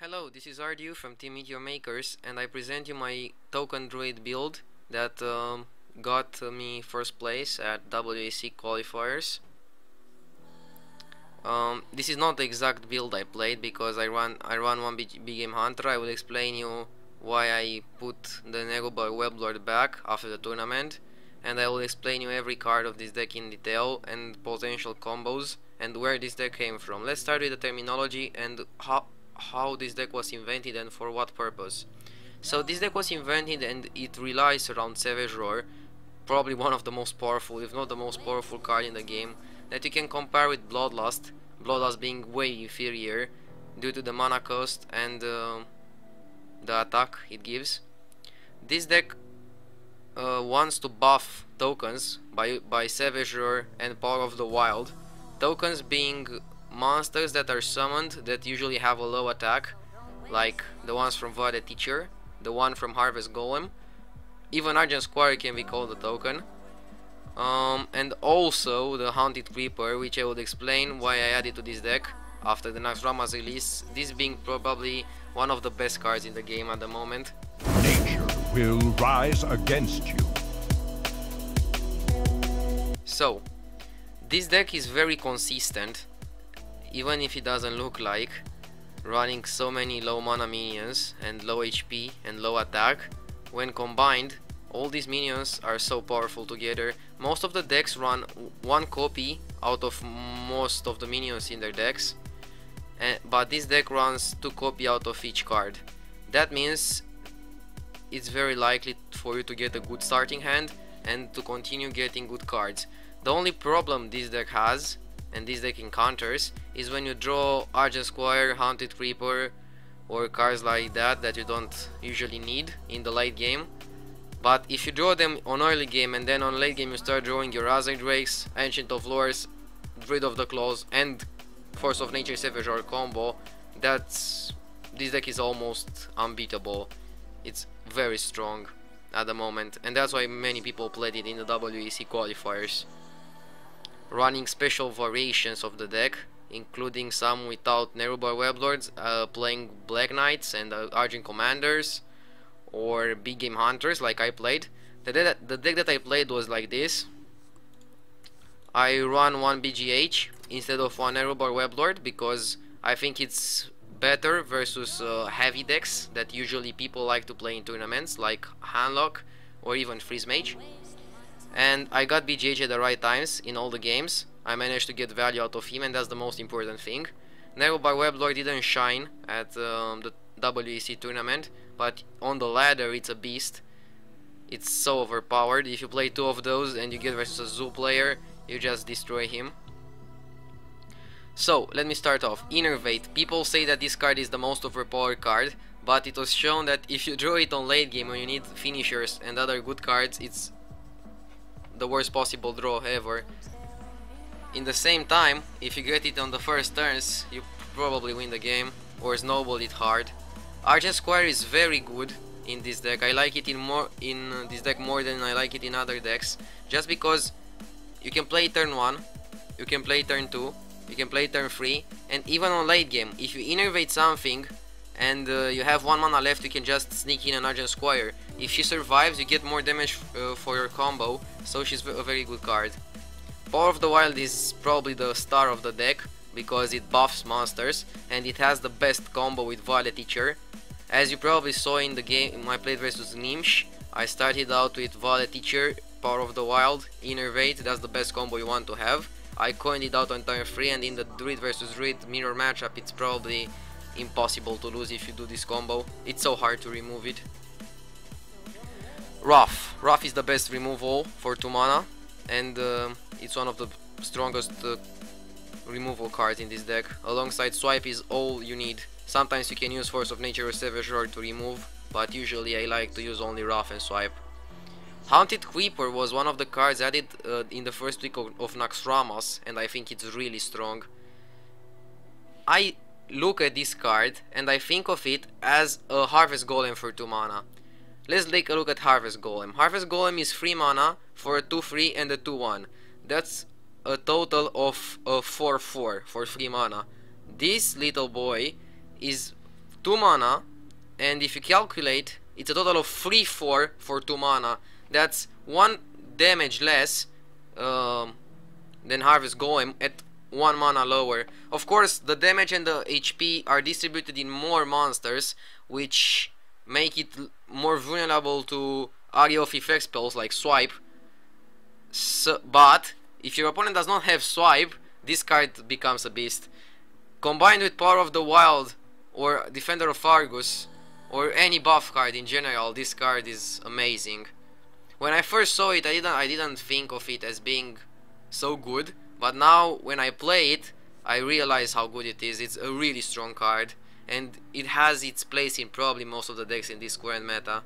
Hello, this is Rdu from Team Meteor Makers, and I present you my token druid build that got me first place at WEC qualifiers. This is not the exact build I played because I run one big game hunter. I will explain you why I put the Neruba Weblord back after the tournament, and I will explain you every card of this deck in detail and potential combos and where this deck came from. Let's start with the terminology and how this deck was invented and for what purpose. So this deck was invented and it relies around Savage Roar, probably one of the most powerful, if not the most powerful card in the game, that you can compare with Bloodlust, Bloodlust being way inferior due to the mana cost and the attack it gives. This deck wants to buff tokens by Savage Roar and Power of the Wild, tokens being monsters that are summoned that usually have a low attack, like the ones from Violet Teacher, the one from Harvest Golem, even Argent Squire can be called a token, and also the Haunted Creeper, which I would explain why I added to this deck after the NAXX release, this being probably one of the best cards in the game at the moment. Nature will rise against you. So, this deck is very consistent, even if it doesn't look like, running so many low mana minions and low HP and low attack. When combined, all these minions are so powerful together. Most of the decks run one copy out of most of the minions in their decks, but this deck runs two copy out of each card. That means it's very likely for you to get a good starting hand and to continue getting good cards. The only problem this deck has, and this deck encounters, is when you draw Argent Squire, Haunted Creeper or cards like that you don't usually need in the late game. But if you draw them on early game and then on late game you start drawing your Azure Drakes, Ancient of Lores, Druid of the Claws and Force of Nature Savage Roar combo, this deck is almost unbeatable. It's very strong at the moment, and that's why many people played it in the WEC qualifiers, running special variations of the deck, including some without Neruba Weblords, playing Black Knights and Argent Commanders, or big game hunters like I played. The deck that I played was like this. I run one BGH instead of one Neruba Weblord because I think it's better versus heavy decks that usually people like to play in tournaments like Handlock or even Freeze Mage. And I got BGH at the right times in all the games. I managed to get value out of him, and that's the most important thing. Neruba Weblord didn't shine at the WEC tournament, but on the ladder it's a beast. It's so overpowered. If you play two of those and you get versus a Zoo player, you just destroy him. So, let me start off. Innervate. People say that this card is the most overpowered card, but it was shown that if you draw it on late game when you need finishers and other good cards, it's the worst possible draw ever. In the same time, if you get it on the first turns, you probably win the game or snowball it hard. Argent Squire is very good in this deck. I like it in this deck more than I like it in other decks, just because you can play turn 1, you can play turn 2, you can play turn 3, and even on late game, if you innervate something and you have 1 mana left, you can just sneak in an Argent Squire. If she survives, you get more damage for your combo, so she's a very good card. Power of the Wild is probably the star of the deck because it buffs monsters and it has the best combo with Violet Teacher. As you probably saw in the game I played versus NAXX, I started out with Violet Teacher, Power of the Wild, Innervate. That's the best combo you want to have. I coined it out on turn 3, and in the Druid versus Druid mirror matchup it's probably impossible to lose if you do this combo. It's so hard to remove it. Wrath. Wrath is the best removal for 2 mana, and it's one of the strongest removal cards in this deck. Alongside Swipe is all you need. Sometimes you can use Force of Nature or Savage Roar to remove, but usually I like to use only Wrath and Swipe. Haunted Creeper was one of the cards added in the first week of NAXX, and I think it's really strong. I look at this card and I think of it as a Harvest Golem for 2 mana. Let's take a look at Harvest Golem. Harvest Golem is 3 mana for a 2/3 and a 2/1. That's a total of a 4/4 for 3 mana. This little boy is 2 mana, and if you calculate, it's a total of 3/4 for 2 mana. That's 1 damage less than Harvest Golem at 1 mana lower. Of course, the damage and the HP are distributed in more monsters, which make it more vulnerable to area of effect spells like Swipe. But if your opponent does not have Swipe, this card becomes a beast. Combined with Power of the Wild or Defender of Argus or any buff card in general, this card is amazing. When I first saw it, I didn't think of it as being so good, but now when I play it, I realize how good it is. It's a really strong card, and it has its place in probably most of the decks in this current meta.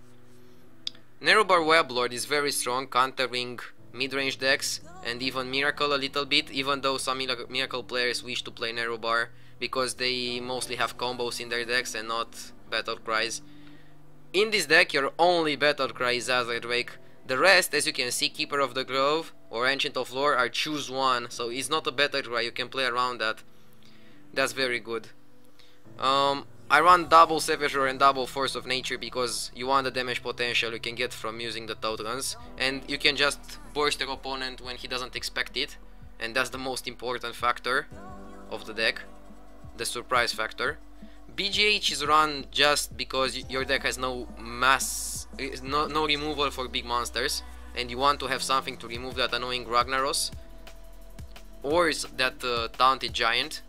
Nerubar Weblord is very strong, countering mid-range decks and even Miracle a little bit, even though some Miracle players wish to play Nerubar because they mostly have combos in their decks and not Battle Cries. In this deck, your only Battle Cry is Azure Drake. The rest, as you can see, Keeper of the Grove or Ancient of Lore are choose one, so it's not a Battle Cry, you can play around that. That's very good. I run double Savageroar and double Force of Nature because you want the damage potential you can get from using the Totals, and you can just burst your opponent when he doesn't expect it, and that's the most important factor of the deck, the surprise factor. BGH is run just because your deck has no removal for big monsters, and you want to have something to remove that annoying Ragnaros or that taunted giant.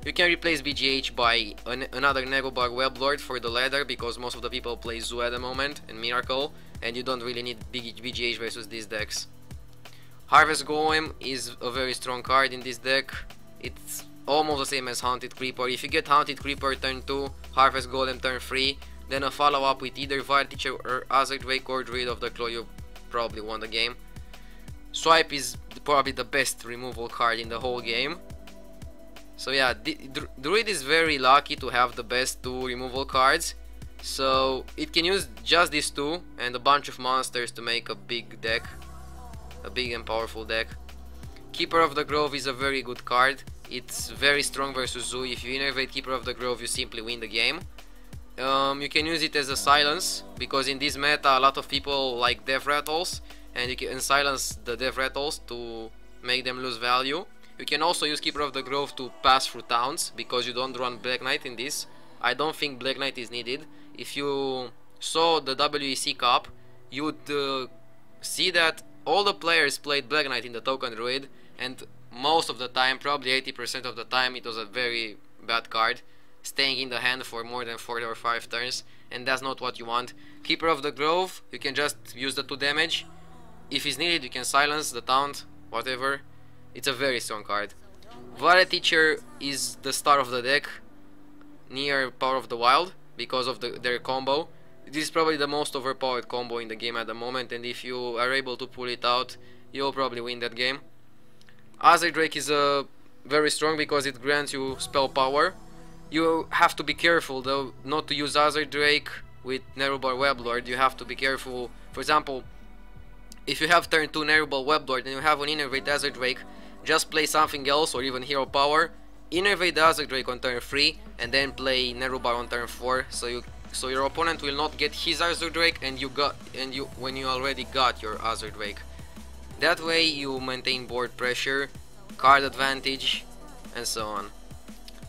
You can replace BGH by another Nerubar Weblord for the ladder because most of the people play Zoo at the moment and Miracle, and you don't really need BGH versus these decks. Harvest Golem is a very strong card in this deck. It's almost the same as Haunted Creeper. If you get Haunted Creeper turn 2, Harvest Golem turn 3, then a follow up with either Fire Teacher or Azure Drake or Druid of the Claw, you probably won the game. Swipe is probably the best removal card in the whole game. So yeah, Druid is very lucky to have the best 2 removal cards, so it can use just these 2 and a bunch of monsters to make a big deck, a big and powerful deck. Keeper of the Grove is a very good card. It's very strong versus Zoo. If you innervate Keeper of the Grove, you simply win the game. You can use it as a silence because in this meta a lot of people like Death Rattles, and you can silence the Death Rattles to make them lose value. You can also use Keeper of the Grove to pass through towns because you don't run Black Knight in this. I don't think Black Knight is needed. If you saw the WEC Cup, you would see that all the players played Black Knight in the Token Druid, and most of the time, probably 80% of the time, it was a very bad card, staying in the hand for more than 4 or 5 turns, and that's not what you want. Keeper of the Grove, you can just use the 2 damage. If it's needed, you can silence the taunt, whatever. It's a very strong card. Fire Teacher is the star of the deck, near Power of the Wild, because of their combo. This is probably the most overpowered combo in the game at the moment, and if you are able to pull it out, you'll probably win that game. Azure Drake is very strong because it grants you spell power. You have to be careful though not to use Azure Drake with Nerubar Weblord. You have to be careful. For example, if you have turn 2 Nerubar Weblord and you have an innervate Azure Drake, just play something else or even Hero Power, innervate the Azure Drake on turn 3 and then play Nerubar on turn 4, so your opponent will not get his Azure Drake when you already got your Azure Drake. That way you maintain board pressure, card advantage, and so on.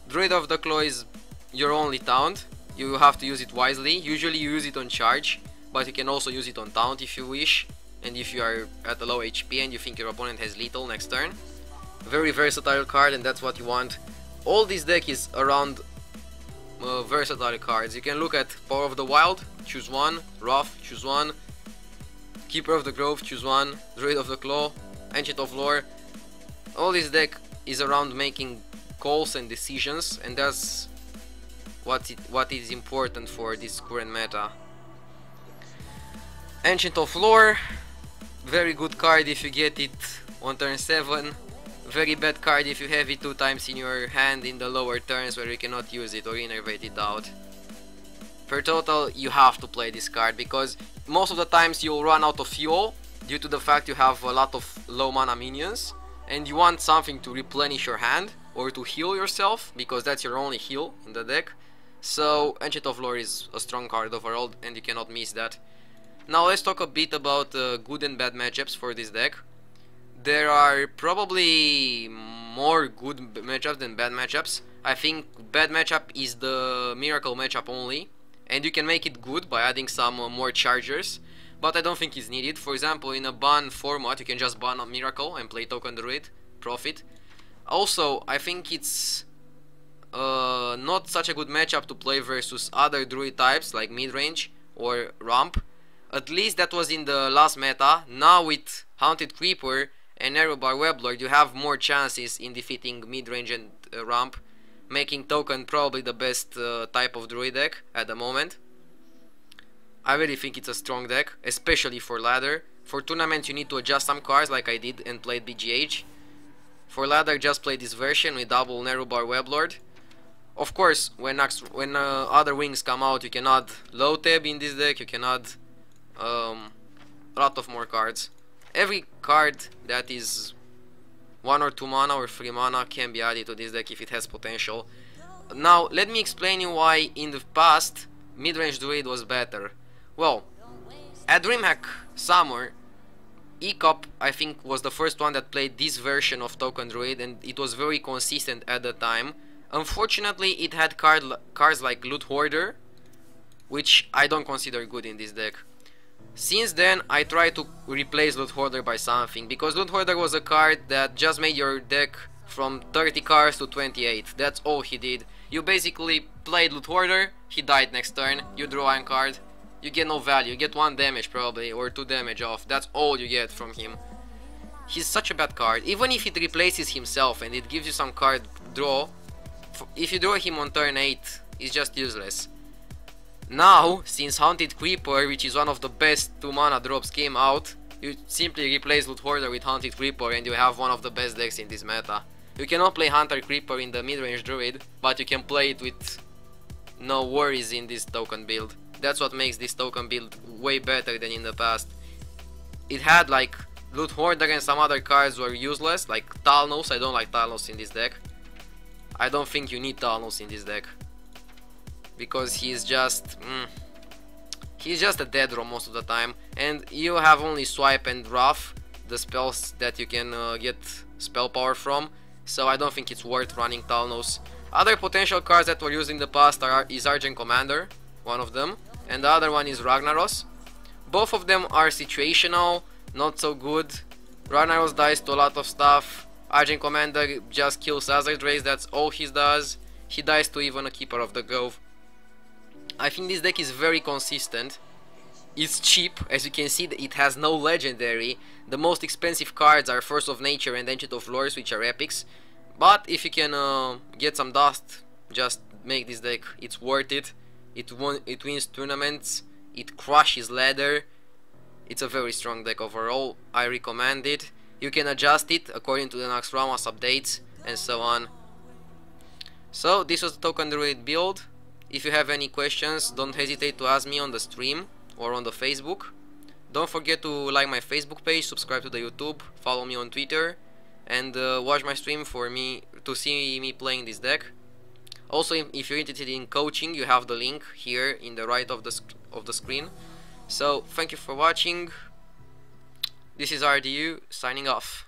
Druid of the Claw is your only taunt. You have to use it wisely. Usually you use it on charge, but you can also use it on taunt if you wish, and if you are at a low HP and you think your opponent has lethal next turn. Very versatile card, and that's what you want. All this deck is around versatile cards. You can look at Power of the Wild, choose one, Wrath, choose one, Keeper of the Grove, choose one, Druid of the Claw, Ancient of Lore. All this deck is around making calls and decisions, and that's what is important for this current meta. Ancient of Lore, very good card if you get it on turn 7. Very bad card if you have it 2 times in your hand in the lower turns where you cannot use it or innervate it out. Per total, you have to play this card because most of the times you'll run out of fuel due to the fact you have a lot of low mana minions, and you want something to replenish your hand or to heal yourself because that's your only heal in the deck. So Ancient of Lore is a strong card overall, and you cannot miss that. Now let's talk a bit about good and bad matchups for this deck. There are probably more good matchups than bad matchups. I think bad matchup is the miracle matchup only, and you can make it good by adding some more chargers, but I don't think it's needed. For example, in a ban format you can just ban a miracle and play token druid, profit. Also, I think it's not such a good matchup to play versus other druid types like midrange or ramp. At least that was in the last meta. Now with Haunted Creeper and Narrowbar Weblord you have more chances in defeating midrange and ramp, making token probably the best type of druid deck at the moment. I really think it's a strong deck, especially for ladder. For tournament you need to adjust some cards like I did and played BGH. For ladder just play this version with double Narrowbar Weblord. Of course, when other wings come out you can add low tab in this deck, you can add a lot of more cards. Every card that is 1 or 2 mana or 3 mana can be added to this deck if it has potential. Now let me explain you why in the past midrange druid was better. Well, at DreamHack Summer, ECOP I think was the first one that played this version of token druid, and it was very consistent at the time. Unfortunately it had cards like Loot Hoarder, which I don't consider good in this deck. Since then I tried to replace Loot Hoarder by something, because Loot Hoarder was a card that just made your deck from 30 cards to 28. That's all he did. You basically played Loot Hoarder, he died next turn, you draw one card, you get no value, you get 1 damage probably, or 2 damage off. That's all you get from him. He's such a bad card. Even if it replaces himself and it gives you some card draw, if you draw him on turn 8, it's just useless. Now, since Haunted Creeper, which is one of the best 2 mana drops, came out, you simply replace Loot Hoarder with Haunted Creeper and you have one of the best decks in this meta. You cannot play Hunter Creeper in the midrange druid, but you can play it with no worries in this token build. That's what makes this token build way better than in the past. It had like Loot Hoarder and some other cards were useless, like Talnos. I don't like Talnos in this deck. I don't think you need Talnos in this deck, because he's just a dead draw most of the time, and you have only Swipe and Rough, the spells that you can get spell power from, so I don't think it's worth running Talnos. Other potential cards that were used in the past is Argent Commander, one of them, and the other one is Ragnaros. Both of them are situational, not so good. Ragnaros dies to a lot of stuff. Argent Commander just kills Hazard Rays, that's all he does. He dies to even a Keeper of the Grove. I think this deck is very consistent. It's cheap, as you can see it has no legendary. The most expensive cards are Force of Nature and Ancient of Lores, which are epics. But if you can get some dust, just make this deck, it's worth it. It wins tournaments, it crushes ladder. It's a very strong deck overall, I recommend it. You can adjust it according to the NAXX updates and so on. So this was the Token Druid build. If you have any questions, don't hesitate to ask me on the stream or on the Facebook. Don't forget to like my Facebook page, subscribe to the YouTube, follow me on Twitter, and watch my stream for me to see me playing this deck. Also, if you're interested in coaching, you have the link here in the right of the screen. So thank you for watching. This is Rdu signing off.